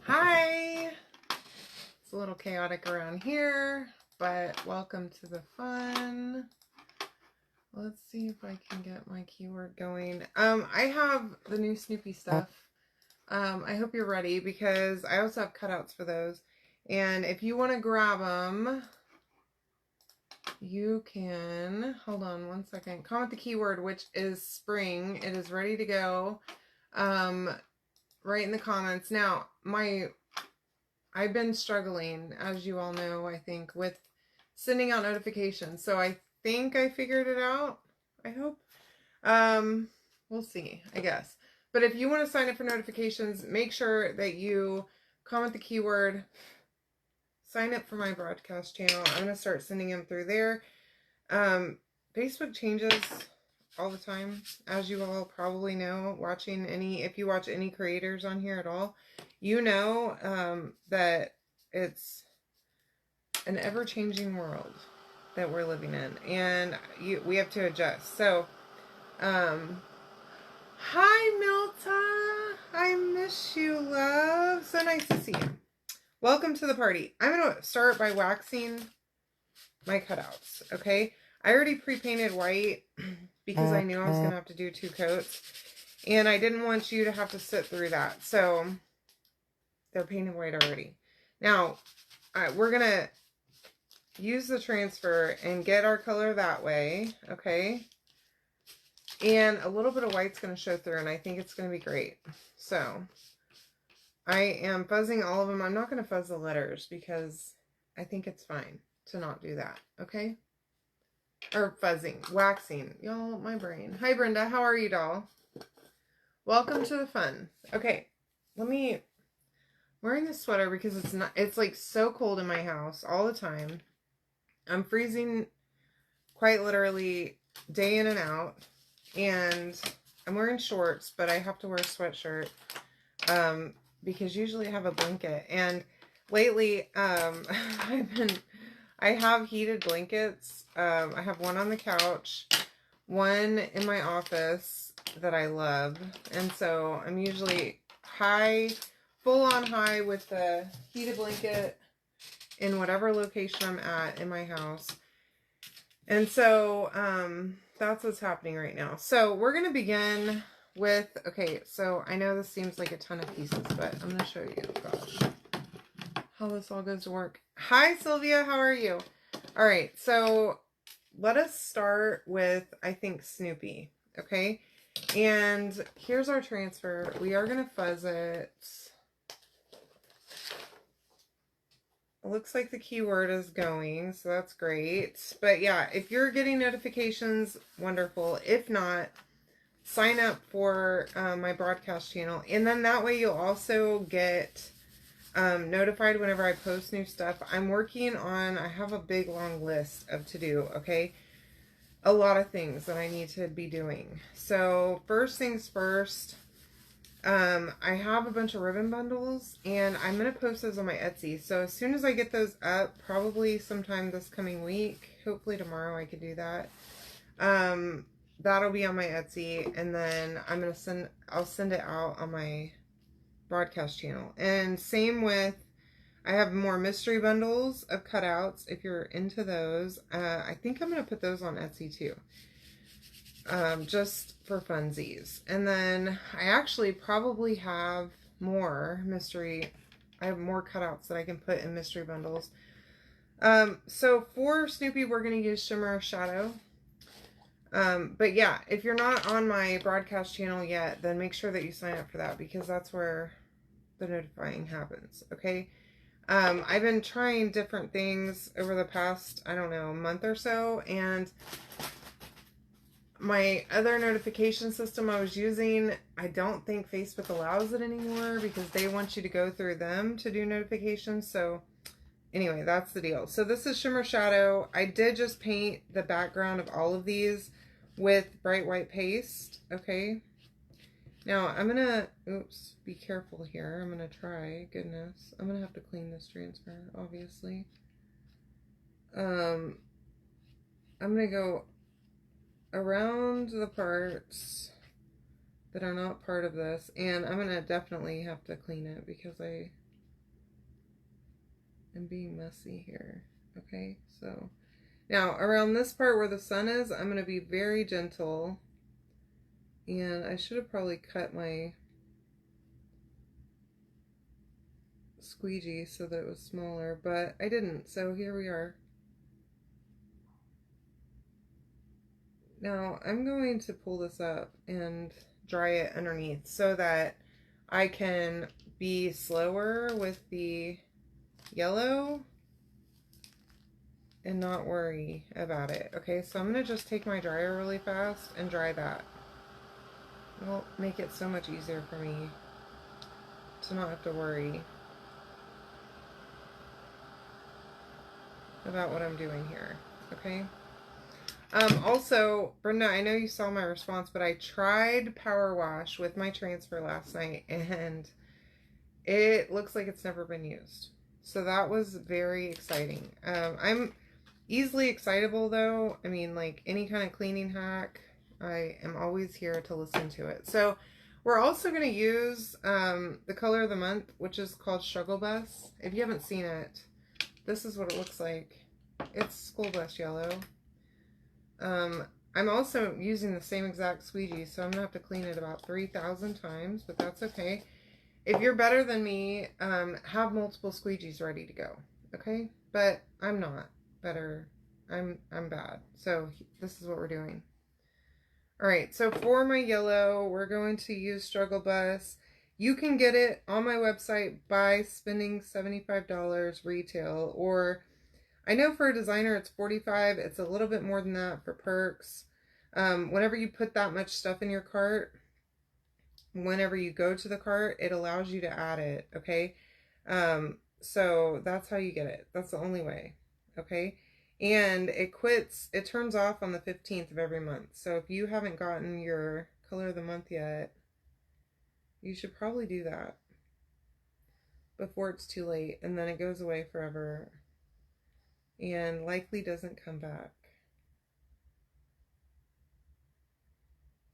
Hi! It's a little chaotic around here, but welcome to the fun. Let's see if I can get my keyword going. I have the new Snoopy stuff. I hope you're ready because I also have cutouts for those. And if you want to grab them, you can, hold on one second, comment the keyword, which is spring. It is ready to go. Right in the comments. Now, I've been struggling, as you all know, I think, with sending out notifications. So I think I figured it out. I hope. We'll see, I guess. But if you want to sign up for notifications, make sure that you comment the keyword, sign up for my broadcast channel. I'm going to start sending them through there. Facebook changes all the time, as you all probably know, if you watch any creators on here at all, you know that it's an ever-changing world that we're living in, and we have to adjust. So, hi Milta, I miss you, love. So nice to see you. Welcome to the party. I'm going to start by waxing my cutouts, okay? I already pre-painted white because I knew I was going to have to do 2 coats. And I didn't want you to have to sit through that. So, they're painted white already. Now, we're going to use the transfer and get our color that way, okay? And a little bit of white's going to show through, and I think it's going to be great. So, I am fuzzing all of them. I'm not going to fuzz the letters because I think it's fine to not do that, okay? Or fuzzing, waxing. Y'all, my brain. Hi, Brenda. How are you, doll? Welcome to the fun. Okay, I'm wearing this sweater because it's like so cold in my house all the time. I'm freezing quite literally day in and out. And I'm wearing shorts, but I have to wear a sweatshirt because usually I have a blanket. And lately, I have heated blankets. I have one on the couch, one in my office that I love. And so I'm usually full on high with the heated blanket in whatever location I'm at in my house. And so that's what's happening right now. So we're going to begin with, okay, so I know this seems like a ton of pieces, but I'm going to show you, gosh, how this all goes to work. Hi, Sylvia. How are you? All right. So let us start with, I think, Snoopy. Okay. And here's our transfer. We are going to fuzz it. It looks like the keyword is going, so that's great. But yeah, if you're getting notifications, wonderful. If not, sign up for my broadcast channel. And then that way you'll also get notified whenever I post new stuff. I have a big long list of to do, okay? A lot of things that I need to be doing. So first things first, I have a bunch of ribbon bundles and I'm going to post those on my Etsy. So as soon as I get those up, probably sometime this coming week, hopefully tomorrow I could do that. That'll be on my Etsy, and then I'll send it out on my broadcast channel. And same with, I have more mystery bundles of cutouts if you're into those. I think I'm going to put those on Etsy too. Just for funsies. And then I actually probably have more I have more cutouts that I can put in mystery bundles. So for Snoopy, we're going to use Shimmer Shadow. But yeah, if you're not on my broadcast channel yet, then make sure that you sign up for that because that's where the notifying happens. Okay. I've been trying different things over the past, I don't know, month or so, and my other notification system I was using, I don't think Facebook allows it anymore because they want you to go through them to do notifications. So anyway, that's the deal. So this is Shimmer Shadow. I did just paint the background of all of these with bright white paste. Okay. Now I'm going to, oops, be careful here. I'm going to try, goodness. I'm going to have to clean this transfer, obviously. I'm going to go around the parts that are not part of this. And I'm going to definitely have to clean it because I am being messy here. Okay, so now around this part where the sun is, I'm going to be very gentle. And I should have probably cut my squeegee so that it was smaller, but I didn't, so here we are. Now I'm going to pull this up and dry it underneath so that I can be slower with the yellow and not worry about it. Okay, so I'm going to just take my dryer really fast and dry that. It'll make it so much easier for me to not have to worry about what I'm doing here. Okay. Also, Brenda, I know you saw my response, but I tried Power Wash with my transfer last night and it looks like it's never been used. So that was very exciting. I'm easily excitable though. I mean, like any kind of cleaning hack, I am always here to listen to it. So we're also going to use the color of the month, which is called Struggle Bus. If you haven't seen it, this is what it looks like. It's school bus yellow. I'm also using the same exact squeegee, so I'm going to have to clean it about 3,000 times, but that's okay. If you're better than me, have multiple squeegees ready to go, okay? But I'm not better. I'm bad. So this is what we're doing. All right, so for my yellow, we're going to use Struggle Bus. You can get it on my website by spending $75 retail, or I know for a designer it's $45. It's a little bit more than that for perks. Whenever you put that much stuff in your cart, whenever you go to the cart, it allows you to add it, okay? So that's how you get it. That's the only way, okay? And it turns off on the 15th of every month. So if you haven't gotten your color of the month yet, you should probably do that before it's too late, and then it goes away forever and likely doesn't come back.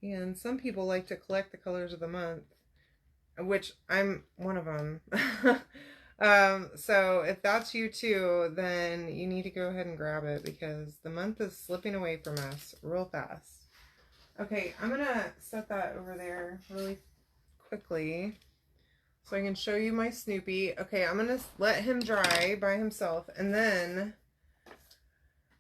And some people like to collect the colors of the month, which I'm one of them. So if that's you too, then you need to go ahead and grab it because the month is slipping away from us real fast. Okay, I'm gonna set that over there really quickly so I can show you my Snoopy. Okay, I'm gonna let him dry by himself, and then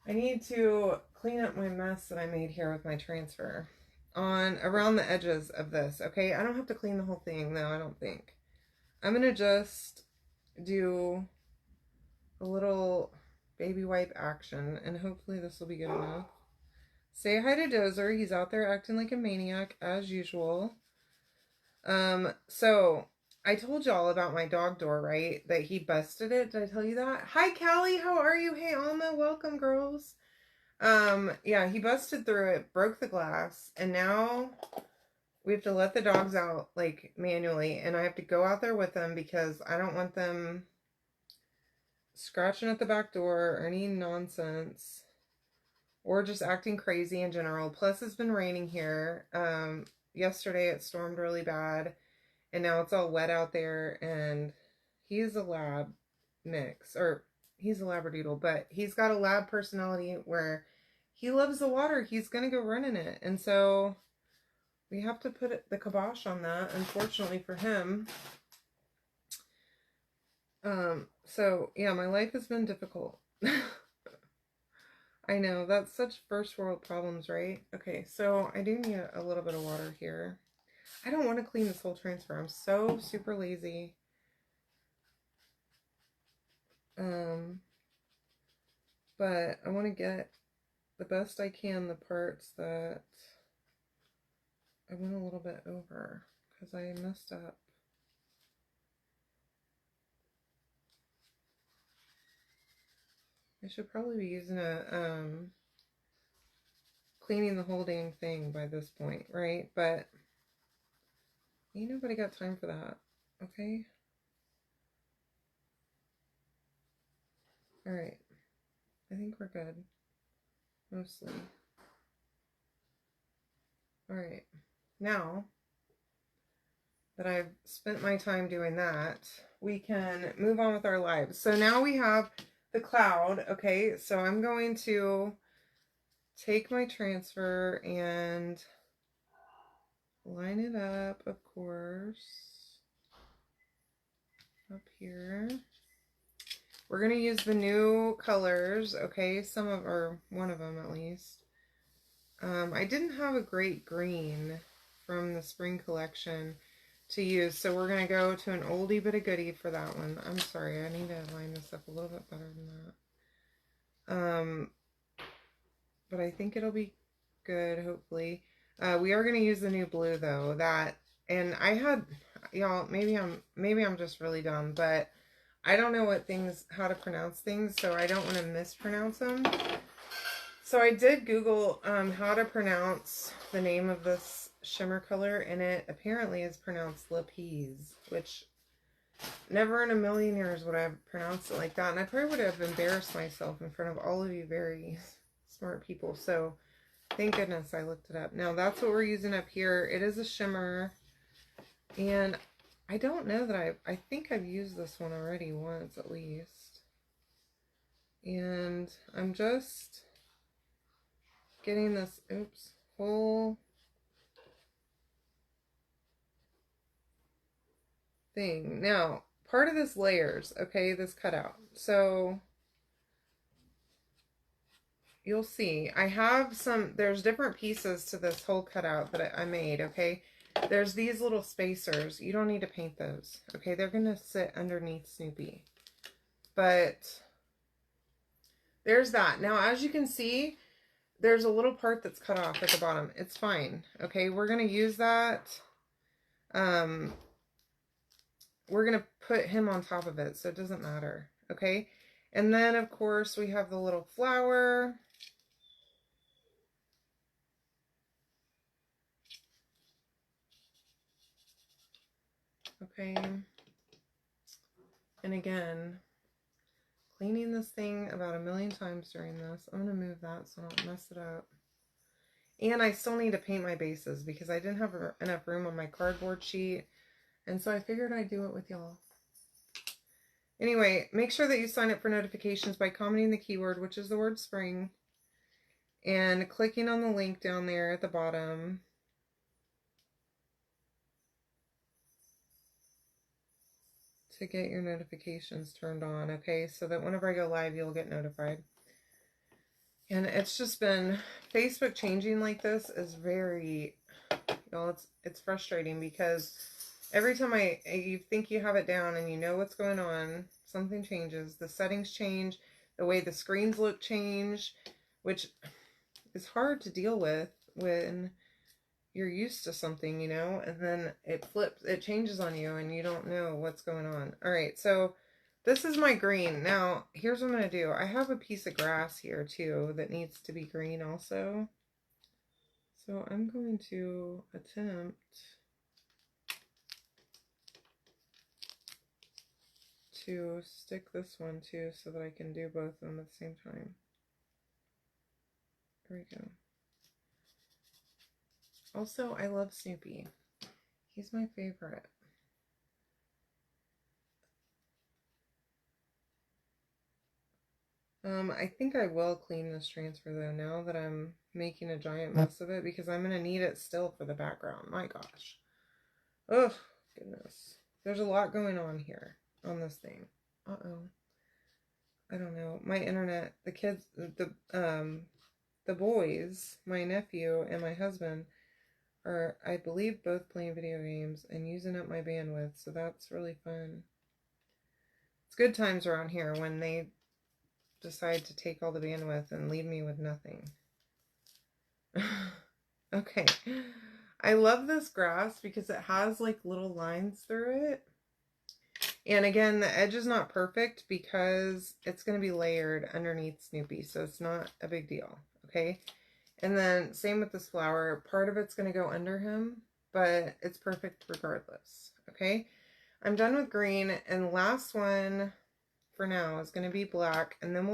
I need to clean up my mess that I made here with my transfer on around the edges of this. Okay, I don't have to clean the whole thing though, I don't think. I'm gonna just do a little baby wipe action, and hopefully this will be good enough. Say hi to Dozer. He's out there acting like a maniac as usual. So I told y'all about my dog door, right? That he busted it. Did I tell you that? Hi, Callie. How are you? Hey, Alma. Welcome, girls. Yeah, he busted through it, broke the glass, and now we have to let the dogs out, like, manually, and I have to go out there with them because I don't want them scratching at the back door or any nonsense or just acting crazy in general. Plus, it's been raining here. Yesterday it stormed really bad, and now it's all wet out there, and he's a lab mix, or he's a labradoodle, but he's got a lab personality where he loves the water. He's gonna go run in it, and so we have to put the kibosh on that, unfortunately for him. So yeah, my life has been difficult. I know, that's such first world problems, right? Okay, so I do need a little bit of water here. I don't want to clean this whole transfer. I'm so super lazy. But I want to get the best I can the parts that I went a little bit over because I messed up. I should probably be using a cleaning the whole dang thing by this point, right? But ain't nobody got time for that, okay? All right, I think we're good, mostly. All right, now that I've spent my time doing that, we can move on with our lives. So now we have the cloud. Okay, so I'm going to take my transfer and line it up, of course, up here. We're going to use the new colors, okay, or one of them at least. I didn't have a great green from the spring collection to use, so we're going to go to an oldie but a goodie for that one. I'm sorry, I need to line this up a little bit better than that. But I think it'll be good, hopefully. We are going to use the new blue though, and I had, y'all, maybe I'm just really dumb, but I don't know how to pronounce things, so I don't want to mispronounce them. So I did Google how to pronounce the name of this shimmer color, and it apparently is pronounced lapis, which never in a million years would I have pronounced it like that, and I probably would have embarrassed myself in front of all of you very smart people. So thank goodness I looked it up. Now that's what we're using up here. It is a shimmer, and I don't know that I think I've used this one already once at least, and I'm just getting this whole thing. Now, part of this layers, okay, this cutout. So you'll see, I have there's different pieces to this whole cutout that I made, okay? There's these little spacers. You don't need to paint those, okay? They're going to sit underneath Snoopy. But there's that. Now, as you can see, there's a little part that's cut off at the bottom. It's fine, okay? We're going to use that. We're going to put him on top of it, so it doesn't matter, okay? And then, of course, we have the little flower. Okay. And again, cleaning this thing about 1,000,000 times during this. I'm going to move that so I don't mess it up. And I still need to paint my bases because I didn't have enough room on my cardboard sheet. And so I figured I'd do it with y'all. Anyway, make sure that you sign up for notifications by commenting the keyword, which is the word spring, and clicking on the link down there at the bottom. To get your notifications turned on, okay? So that whenever I go live, you'll get notified. And it's just been, Facebook changing like this is very, it's frustrating because every time you think you have it down and you know what's going on, something changes. The settings change, the way the screens look change, which is hard to deal with when you're used to something, you know, and then it changes on you and you don't know what's going on. All right, so this is my green. Now, here's what I'm going to do. I have a piece of grass here too that needs to be green also. So I'm going to attempt to stick this one too so that I can do both of them at the same time. There we go. Also, I love Snoopy. He's my favorite. I think I will clean this transfer though now that I'm making a giant mess of it because I'm going to need it still for the background. My gosh. Oh, goodness. There's a lot going on here on this thing. Uh-oh. I don't know. My internet, the kids, the boys, my nephew and my husband are, I believe, both playing video games and using up my bandwidth, so that's really fun. It's good times around here when they decide to take all the bandwidth and leave me with nothing. Okay. I love this grass because it has like little lines through it. And again, the edge is not perfect because it's going to be layered underneath Snoopy, so it's not a big deal, okay? And then same with this flower. Part of it's going to go under him, but it's perfect regardless, okay? I'm done with green, and last one for now is going to be black, and then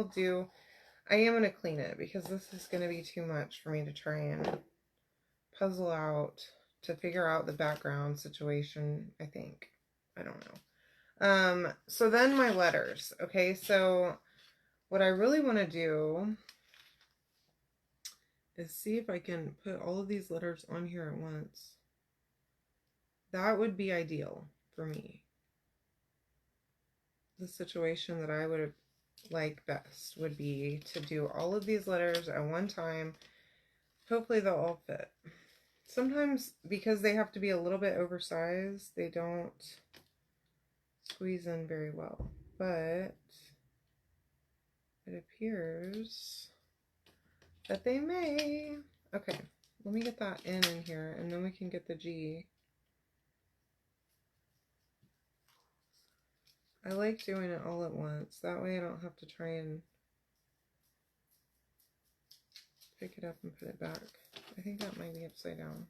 I am going to clean it because this is going to be too much for me to try and puzzle out to figure out the background situation, I think. I don't know. So then my letters. Okay, so what I really want to do is see if I can put all of these letters on here at once. That would be ideal for me. The situation that I would like best would be to do all of these letters at one time. Hopefully they'll all fit. Sometimes, because they have to be a little bit oversized, they don't squeeze in very well. But it appears that they may. Okay, let me get that N in here, and then we can get the G. I like doing it all at once. That way I don't have to try and pick it up and put it back. I think that might be upside down.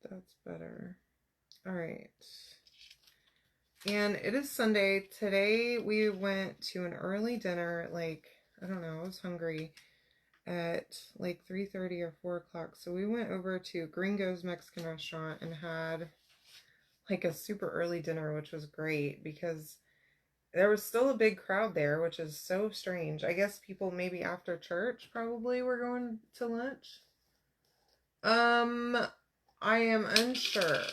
That's better. All right. And it is Sunday. Today we went to an early dinner at like, I don't know, I was hungry at like 3:30 or 4 o'clock. So we went over to Gringo's Mexican restaurant and had like a super early dinner, which was great because there was still a big crowd there, which is so strange. I guess people maybe after church probably were going to lunch. I am unsure.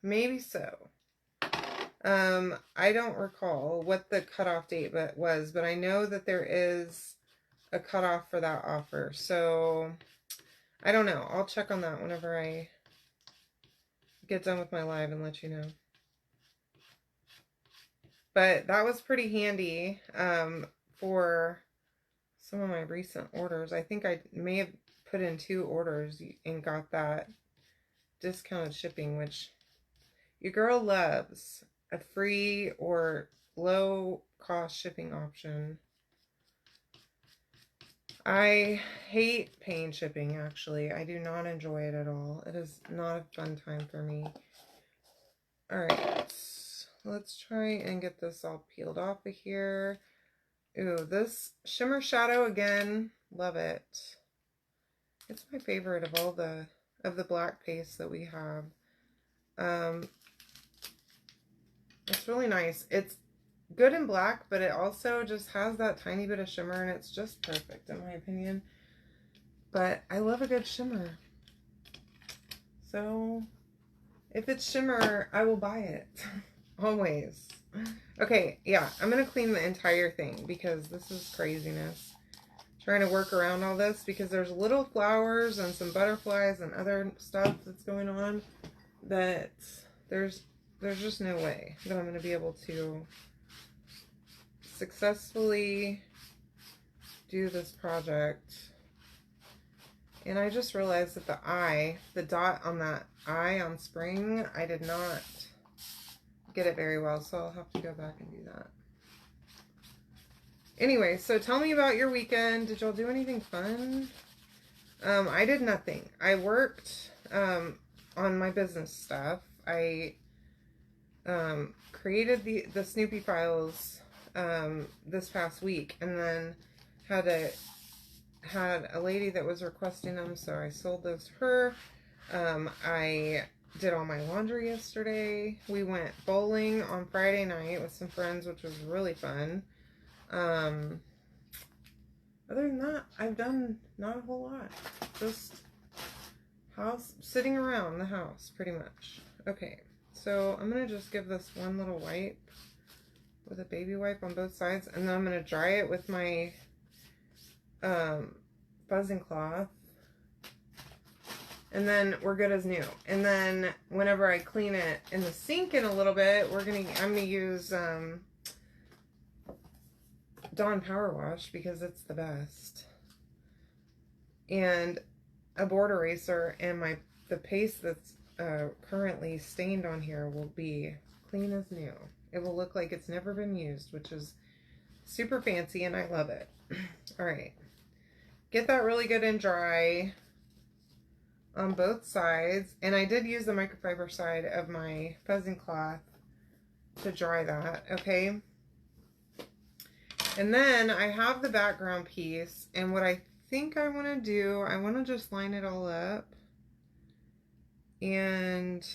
Maybe so. I don't recall what the cutoff date was, but I know that there is a cutoff for that offer. So I don't know. I'll check on that whenever I get done with my live and let you know. But that was pretty handy for some of my recent orders. I think I may have put in 2 orders and got that discounted shipping, which your girl loves. A free or low cost shipping option. I hate paying shipping, actually. I do not enjoy it at all. It is not a fun time for me. Alright, let's try and get this all peeled off of here. Ooh, this shimmer shadow again. Love it. It's my favorite of all the black paste that we have. It's really nice. It's good in black, but it also just has that tiny bit of shimmer, and it's just perfect in my opinion. But I love a good shimmer. So if it's shimmer, I will buy it. Always. Okay, yeah, I'm going to clean the entire thing because this is craziness. Trying to work around all this because there's little flowers and some butterflies and other stuff that's going on that there's just no way that I'm going to be able to successfully do this project. And I just realized that the dot on that eye on spring, I did not get it very well, so I'll have to go back and do that. Anyway, so tell me about your weekend. Did y'all do anything fun? I did nothing. I worked on my business stuff. I created the Snoopy files this past week, and then had a lady that was requesting them, so I sold those to her. I did all my laundry yesterday. We went bowling on Friday night with some friends, which was really fun. Other than that, I've done not a whole lot. Just sitting around the house, pretty much. Okay, so I'm going to just give this one little wipe with a baby wipe on both sides, and then I'm going to dry it with my fuzzing cloth. And then we're good as new. And then whenever I clean it in the sink in a little bit, I'm gonna use Dawn Power Wash because it's the best. And a board eraser, and the paste that's currently stained on here will be clean as new. It will look like it's never been used, which is super fancy, and I love it. All right, get that really good and dry on both sides. And I did use the microfiber side of my fuzzing cloth to dry that, okay? And then I have the background piece, and what I think I want to do, I want to just line it all up. And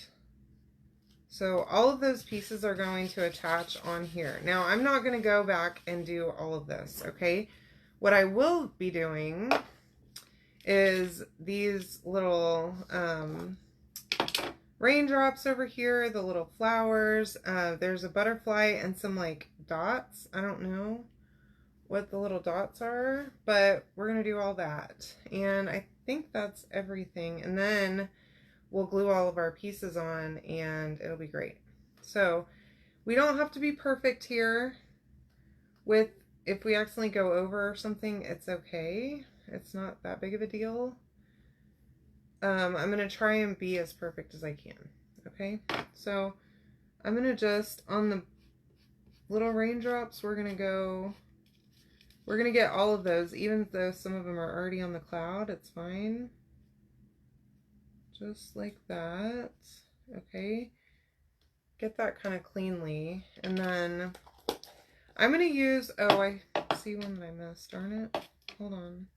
so all of those pieces are going to attach on here. Now, I'm not going to go back and do all of this, okay? What I will be doing is these little raindrops over here, the little flowers. There's a butterfly and some like dots. I don't know what the little dots are, but we're going to do all that. And I think that's everything. And then we'll glue all of our pieces on and it'll be great. So we don't have to be perfect here. With if we accidentally go over something, it's okay. It's not that big of a deal. I'm going to try and be as perfect as I can. Okay, so I'm going to just, on the little raindrops, we're going to get all of those, even though some of them are already on the cloud, it's fine. Just like that. Okay, get that kind of cleanly. And then I'm going to use, oh, I see one that I missed, darn it. Hold on.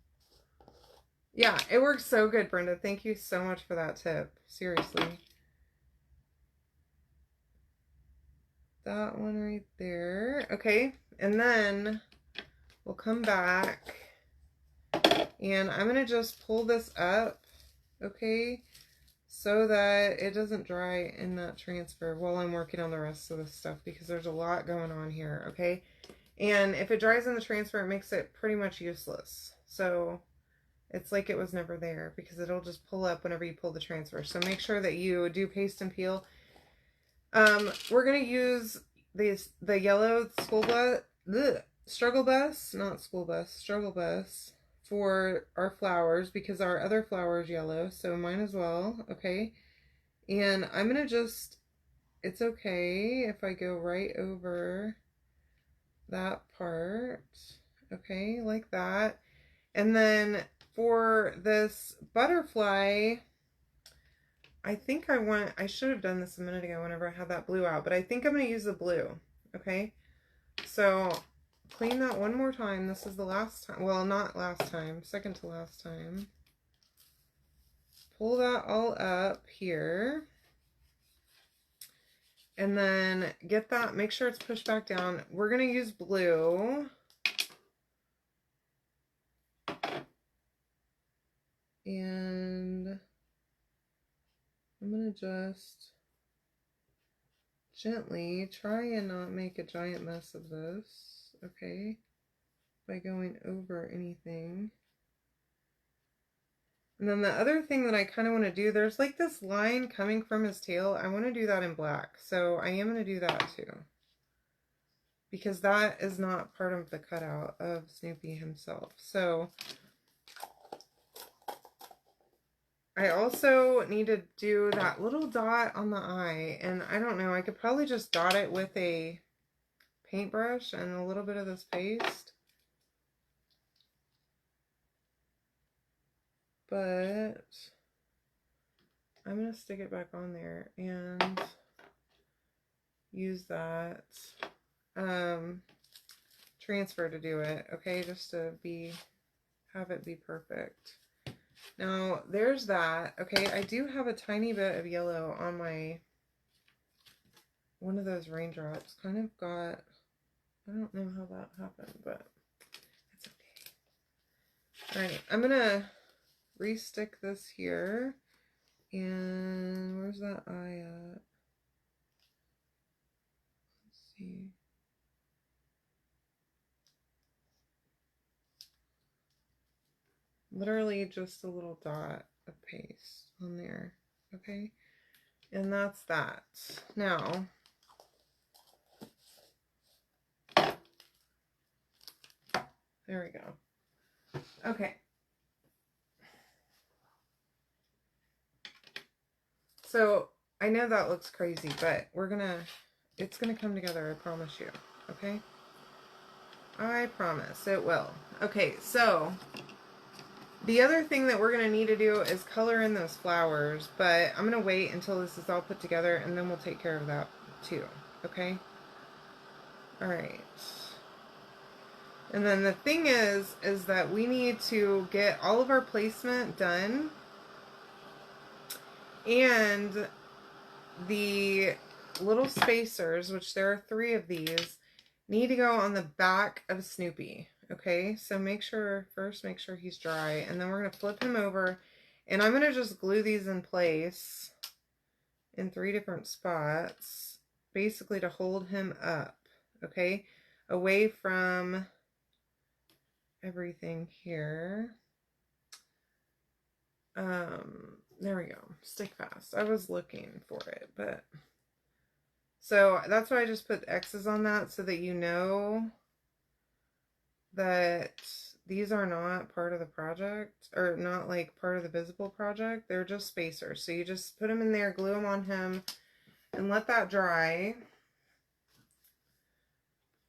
Yeah, it works so good, Brenda. Thank you so much for that tip. Seriously. That one right there. Okay, and then we'll come back and I'm going to just pull this up, okay, so that it doesn't dry in that transfer while I'm working on the rest of the stuff, because there's a lot going on here, okay? And if it dries in the transfer, it makes it pretty much useless. So it's like it was never there, because it'll just pull up whenever you pull the transfer. So make sure that you do paste and peel. We're going to use the yellow struggle bus for our flowers, because our other flower is yellow, so mine as well, okay? And I'm going to just, it's okay if I go right over that part, okay, like that. And then for this butterfly, I think I should have done this a minute ago whenever I had that blue out, but I think I'm going to use the blue, okay? So clean that one more time. This is the last time, well, not last time, second to last time. Pull that all up here. And then get that, make sure it's pushed back down. We're going to use blue. And I'm going to just gently try and not make a giant mess of this, okay, by going over anything. And then the other thing that I kind of want to do, there's like this line coming from his tail. I want to do that in black, so I am going to do that too, because that is not part of the cutout of Snoopy himself. So I also need to do that little dot on the eye, and I don't know, I could probably just dot it with a paintbrush and a little bit of this paste. But I'm going to stick it back on there and use that transfer to do it, okay, just to have it be perfect. Now, there's that. Okay, I do have a tiny bit of yellow on one of those raindrops. Kind of got, I don't know how that happened, but it's okay. Alright, I'm going to re-stick this here. And where's that eye at? Let's see. Literally just a little dot of paste on there, okay? And that's that. Now, there we go. Okay. So, I know that looks crazy, but it's gonna come together, I promise you, okay? I promise it will. Okay, so the other thing that we're going to need to do is color in those flowers, but I'm going to wait until this is all put together and then we'll take care of that too, okay? Alright. And then the thing is that we need to get all of our placement done, and the little spacers, which there are 3 of these, need to go on the back of Snoopy. Okay, so make sure he's dry, and then we're going to flip him over, and I'm going to just glue these in place in 3 different spots, basically to hold him up, okay, away from everything here. There we go. Stick fast. I was looking for it, but so that's why I just put X's on that, so that you know that these are not part of the project, or not like part of the visible project. They're just spacers. So you just put them in there, glue them on him, and let that dry.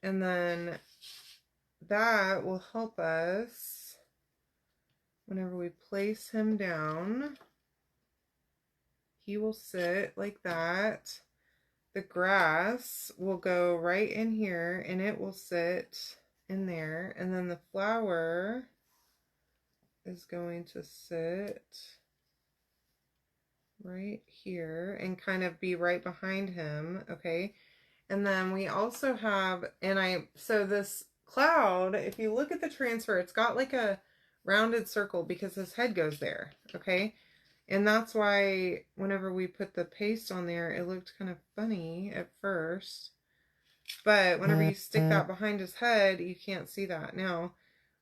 And then that will help us whenever we place him down. He will sit like that. The grass will go right in here, and it will sit in there. And then the flower is going to sit right here and kind of be right behind him, okay? And then we also have, so this cloud, if you look at the transfer, it's got like a rounded circle because his head goes there, okay? And that's why whenever we put the paste on there, it looked kind of funny at first. But whenever you stick that behind his head, you can't see that. Now,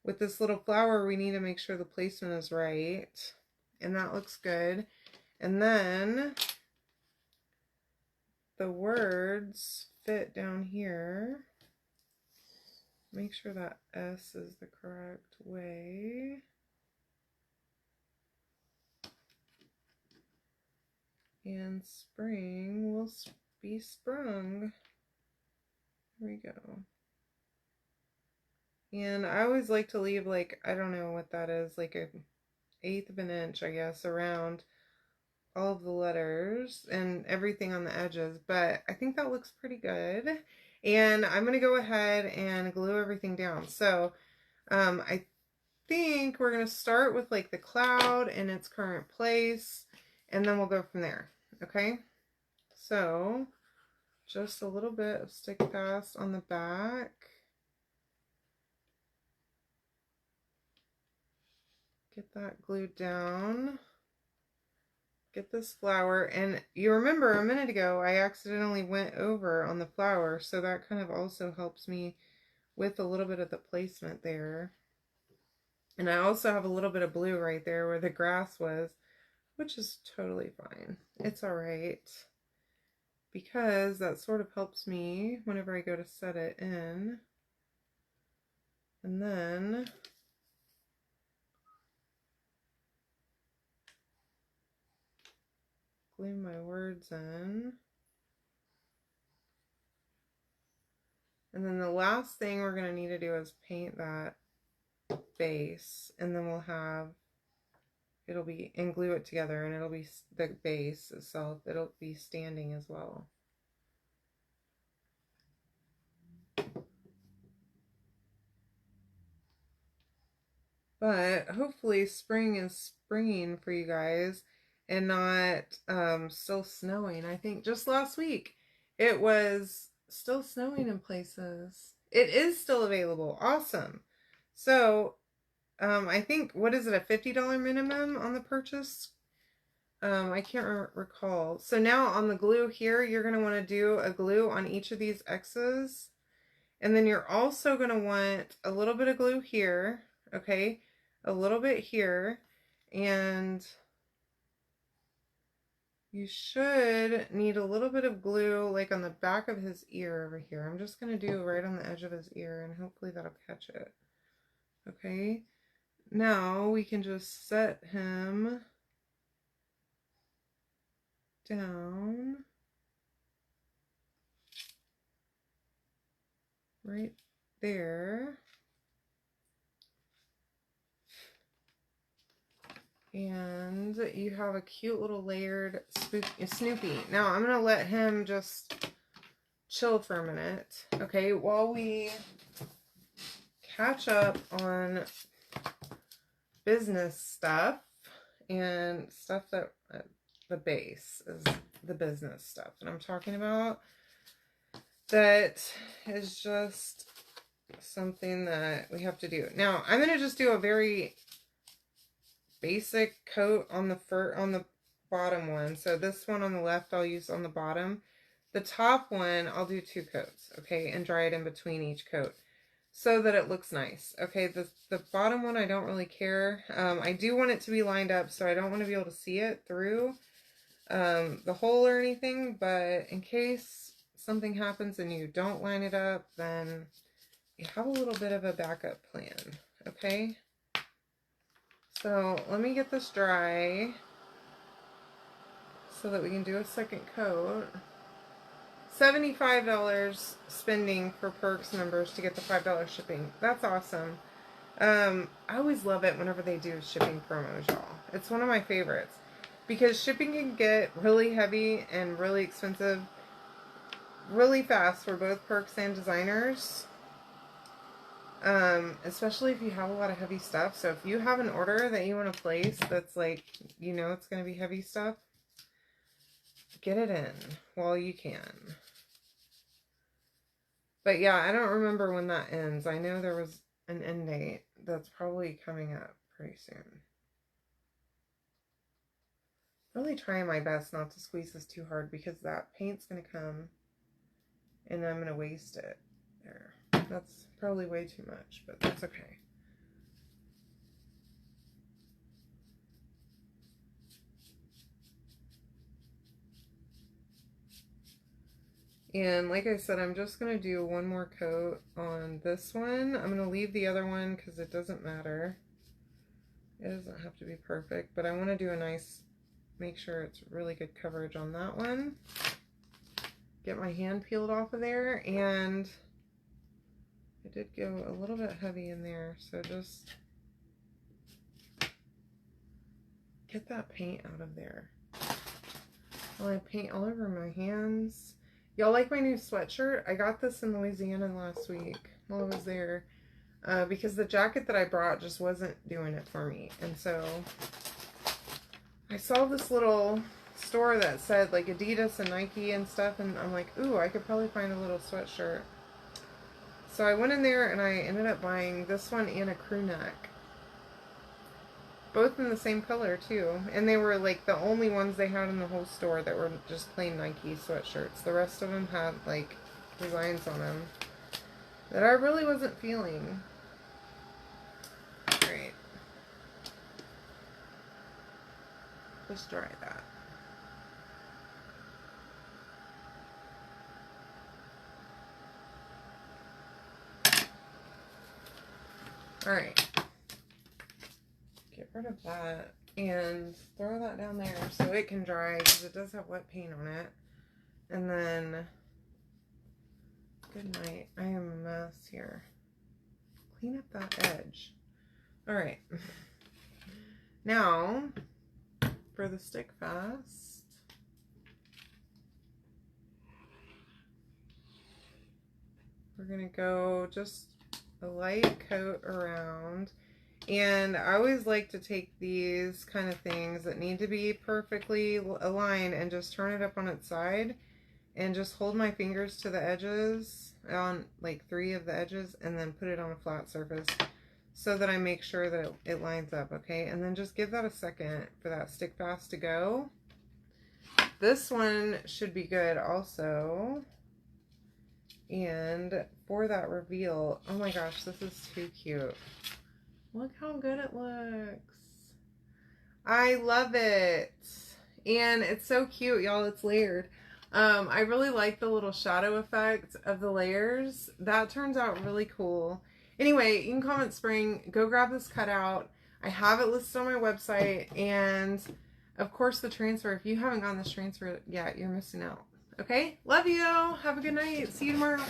with this little flower, we need to make sure the placement is right. And that looks good. And then the words fit down here. Make sure that S is the correct way. And spring will be sprung. There we go. And I always like to leave, like, I don't know what that is, like an 1/8 of an inch, I guess, around all of the letters and everything on the edges, but I think that looks pretty good. And I'm going to go ahead and glue everything down. So I think we're going to start with like the cloud in its current place, and then we'll go from there. Okay, so just a little bit of stick fast on the back. Get that glued down. Get this flower, and you remember a minute ago I accidentally went over on the flower, so that kind of also helps me with a little bit of the placement there. And I also have a little bit of blue right there where the grass was, which is totally fine. It's all right, because that sort of helps me whenever I go to set it in. And then glue my words in. And then the last thing we're going to need to do is paint that base, and then we'll have, it'll be, and glue it together, and it'll be the base itself, it'll be standing as well. But hopefully spring is springing for you guys and not still snowing. I think just last week it was still snowing in places. It is still available. Awesome. So I think, what is it, a $50 minimum on the purchase? I can't recall. So now on the glue here, you're going to want to do a glue on each of these X's. And then you're also going to want a little bit of glue here, okay? A little bit here. And you should need a little bit of glue like on the back of his ear over here. I'm just going to do right on the edge of his ear, and hopefully that'll catch it. Okay? Now we can just set him down right there. And you have a cute little layered Snoopy. Now I'm going to let him just chill for a minute, okay, while we catch up on business stuff and stuff that the base is the business stuff that I'm talking about. That is just something that we have to do. Now, I'm going to just do a very basic coat on the bottom one. So this one on the left I'll use on the bottom. The top one I'll do 2 coats, okay, and dry it in between each coat so that it looks nice. Okay, the bottom one I don't really care. I do want it to be lined up, so I don't want to be able to see it through the hole or anything, but in case something happens and you don't line it up, then you have a little bit of a backup plan, okay? So let me get this dry so that we can do a second coat. $75 spending for Perks members to get the $5 shipping. That's awesome. I always love it whenever they do shipping promos, y'all. It's one of my favorites because shipping can get really heavy and really expensive really fast for both Perks and designers. Especially if you have a lot of heavy stuff. So if you have an order that you want to place that's like, you know, it's going to be heavy stuff, get it in while you can. But yeah, I don't remember when that ends. I know there was an end date that's probably coming up pretty soon. Really trying my best not to squeeze this too hard because that paint's going to come and I'm going to waste it. There. That's probably way too much, but that's okay. And like I said, I'm just going to do one more coat on this one. I'm going to leave the other one because it doesn't matter. It doesn't have to be perfect, but I want to do a nice, make sure it's really good coverage on that one. Get my hand peeled off of there, and it did go a little bit heavy in there, so just get that paint out of there. While I paint all over my hands. Y'all like my new sweatshirt? I got this in Louisiana last week while I was there because the jacket that I brought just wasn't doing it for me. And so I saw this little store that said like Adidas and Nike and stuff, and I'm like, ooh, I could probably find a little sweatshirt. So I went in there and I ended up buying this one and a crew neck. Both in the same color too. And they were like the only ones they had in the whole store that were just plain Nike sweatshirts. The rest of them had like designs on them that I really wasn't feeling. Alright. Let's dry that. Alright. Get rid of that and throw that down there so it can dry because it does have wet paint on it. And then, good night. I am a mess here. Clean up that edge. Alright. Now, for the stick fast, we're going to go just a light coat around. And I always like to take these kind of things that need to be perfectly aligned and just turn it up on its side and just hold my fingers to the edges, on like 3 of the edges, and then put it on a flat surface so that I make sure that it lines up, okay? And then just give that a second for that stick fast to go. This one should be good also. And for that reveal, oh my gosh, this is too cute. Look how good it looks. I love it. And it's so cute, y'all. It's layered. I really like the little shadow effect of the layers. That turns out really cool. Anyway, you can comment spring. Go grab this cutout. I have it listed on my website. And, of course, the transfer. If you haven't gotten this transfer yet, you're missing out. Okay? Love you. Have a good night. See you tomorrow.